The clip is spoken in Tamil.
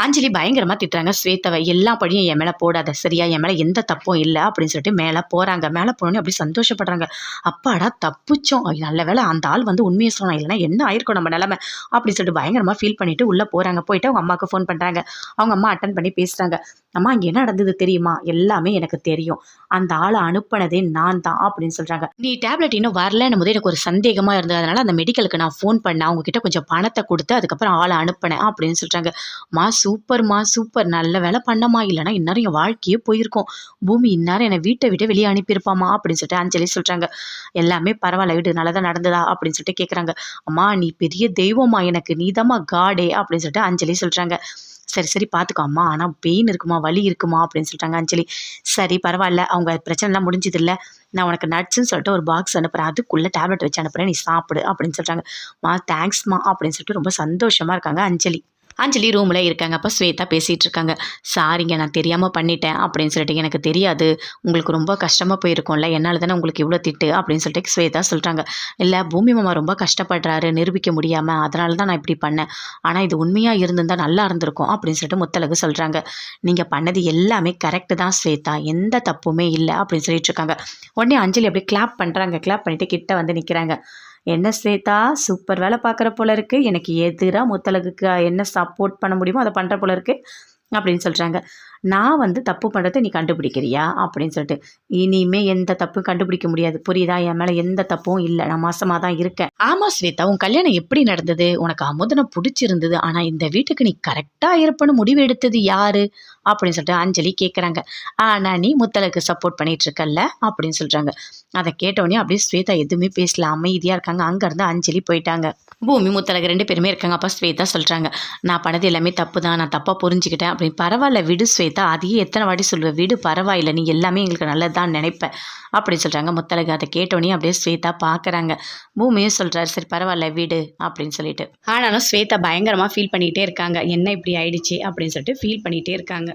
அஞ்சலி பயங்கரமா திட்டுறாங்க ஸ்வேதாவை. எல்லா பழியும் என் மேல போடாத சரியா, என் மேல எந்த தப்பும் இல்ல அப்படின்னு சொல்லிட்டு மேல போறாங்க. மேல போனோனே அப்படி சந்தோஷப்படுறாங்க. அப்பாடா தப்பிச்சோம், நல்ல வேளை அந்த ஆள் வந்து உண்மையை சொன்னா, இல்லைன்னா என்ன ஆயிருக்கும் நம்ம நிலைமை அப்படின்னு சொல்லிட்டு பயங்கரமா ஃபீல் பண்ணிட்டு உள்ள போறாங்க. போயிட்டு அவங்க அம்மாவுக்கு ஃபோன் பண்றாங்க. அவங்க அம்மா அட்டன் பண்ணி பேசுறாங்க. அம்மா இங்க என்ன நடந்தது தெரியுமா, எல்லாமே எனக்கு தெரியும், அந்த ஆளை அனுப்புனதே நான் தான் அப்படின்னு சொல்றாங்க. நீ டேப்லெட் இன்னும் வரலன்னு போது எனக்கு ஒரு சந்தேகமா இருந்தது, அதனால அந்த மெடிக்கலுக்கு நான் ஃபோன் பண்ணேன், அவங்க கிட்ட கொஞ்சம் பணத்தை கொடுத்து அதுக்கப்புறம் ஆளை அனுப்பினேன் அப்படின்னு சொல்றாங்க. மா சூப்பர்மா சூப்பர், நல்ல வேலை பண்ணமா, இல்லைன்னா இந்நேரம் என் வாழ்க்கையே போயிருக்கும், பூமி இந்நேரம் என்னை வீட்டை விட்டு வெளியே அனுப்பியிருப்பாமா அப்படின்னு சொல்லிட்டு அஞ்சலி சொல்றாங்க. எல்லாமே பரவாயில்ல வீடு நல்லதா நடந்ததா அப்படின்னு சொல்லிட்டு கேட்குறாங்க. அம்மா நீ பெரிய தெய்வமா, எனக்கு நீதாம்மா காடே அப்படின்னு சொல்லிட்டு அஞ்சலி சொல்றாங்க. சரி சரி பார்த்துக்கோ அம்மா, ஆனால் பெயின் இருக்குமா வலி இருக்குமா அப்படின்னு சொல்லிட்டாங்க அஞ்சலி. சரி பரவாயில்ல, அவங்க பிரச்சனைலாம் முடிஞ்சது இல்லை, நான் உனக்கு நட்ஸ்ன்னு சொல்லிட்டு ஒரு பாக்ஸ் அனுப்புகிறேன், அதுக்குள்ளே டேப்லெட் வச்சு அனுப்புகிறேன், நீ சாப்பிடு அப்படின்னு சொல்கிறாங்க. மா தேங்க்ஸ்மா அப்படின்னு சொல்லிட்டு ரொம்ப சந்தோஷமாக இருக்காங்க அஞ்சலி. அஞ்சலி ரூமில் இருக்காங்க. அப்போ ஸ்வேதா பேசிகிட்டு இருக்காங்க. சாரிங்க நான் தெரியாமல் பண்ணிட்டேன் அப்படின்னு சொல்லிட்டு, எனக்கு தெரியாது, உங்களுக்கு ரொம்ப கஷ்டமாக போயிருக்கும்ல, என்னால் தானே உங்களுக்கு இவ்வளோ திட்டு அப்படின்னு சொல்லிட்டு ஸ்வேதா சொல்கிறாங்க. இல்லை பூமி மாமா ரொம்ப கஷ்டப்படுறாரு நிரூபிக்க முடியாமல், அதனால தான் நான் இப்படி பண்ணேன், ஆனால் இது உண்மையாக இருந்திருந்தால் நல்லா இருந்திருக்கும் அப்படின்னு சொல்லிட்டு முத்தழகு சொல்கிறாங்க. நீங்கள் பண்ணது எல்லாமே கரெக்டு தான் ஸ்வேதா, எந்த தப்புமே இல்லை அப்படின்னு சொல்லிட்டு இருக்காங்க. உடனே அஞ்சலி அப்படியே கிளாப் பண்ணுறாங்க. கிளாப் பண்ணிவிட்டு கிட்ட வந்து நிற்கிறாங்க. என்ன ஸ்வேதா சூப்பர் வேலை பார்க்குற போல இருக்குது, எனக்கு எதிராக முத்தழகுக்கு என்ன சப்போர்ட் பண்ண முடியுமோ அதை பண்ணுற போல இருக்குது அப்படின்னு சொல்கிறாங்க. நான் வந்து தப்பு பண்ணுறதை நீ கண்டுபிடிக்கிறியா அப்படின்னு சொல்லிட்டு, இனிமே எந்த தப்பும் கண்டுபிடிக்க முடியாது புரியுதா, என் மேலே எந்த தப்பும் இல்லை, நான் மாசமாக தான் இருக்கேன். ஆமாம் ஸ்வேதா, உன் கல்யாணம் எப்படி நடந்தது, உனக்கு அமுதனை பிடிச்சிருந்தது, ஆனால் இந்த வீட்டுக்கு நீ கரெக்டாக இருப்பன்னு முடிவு எடுத்தது யாரு அப்படின்னு சொல்லிட்டு அஞ்சலி கேட்குறாங்க. ஆனால் நீ முத்தலுக்கு சப்போர்ட் பண்ணிட்டு இருக்கல்ல அப்படின்னு சொல்கிறாங்க. அதை கேட்டோடனே அப்படியே ஸ்வேதா எதுவுமே பேசல, அமைதியாக இருக்காங்க. அங்கேருந்து அஞ்சலி போயிட்டாங்க. பூமி முத்தழகு 2 பேருமே இருக்காங்க. அப்போ ஸ்வேதா சொல்கிறாங்க, நான் பண்ணது எல்லாமே தப்பு தான், நான் தப்பாக புரிஞ்சுக்கிட்டேன் அப்படின்னு. பரவாயில்ல விடு ஸ்வேதா, அதையே எத்தனை வாட்டி சொல்லுவேன், விடு பரவாயில்ல, நீ எல்லாமே எங்களுக்கு நல்லது தான் நினைப்பேன் அப்படின்னு சொல்கிறாங்க முத்தழகு. அதை கேட்டோன்னே அப்படியே ஸ்வேதா பார்க்குறாங்க. பூமியும் சொல்கிறாரு சரி பரவாயில்ல விடு அப்படின்னு சொல்லிட்டு. ஆனாலும் ஸ்வேதா பயங்கரமாக ஃபீல் பண்ணிகிட்டே இருக்காங்க, என்ன இப்படி ஆயிடுச்சு அப்படின்னு சொல்லிட்டு ஃபீல் பண்ணிகிட்டே இருக்காங்க.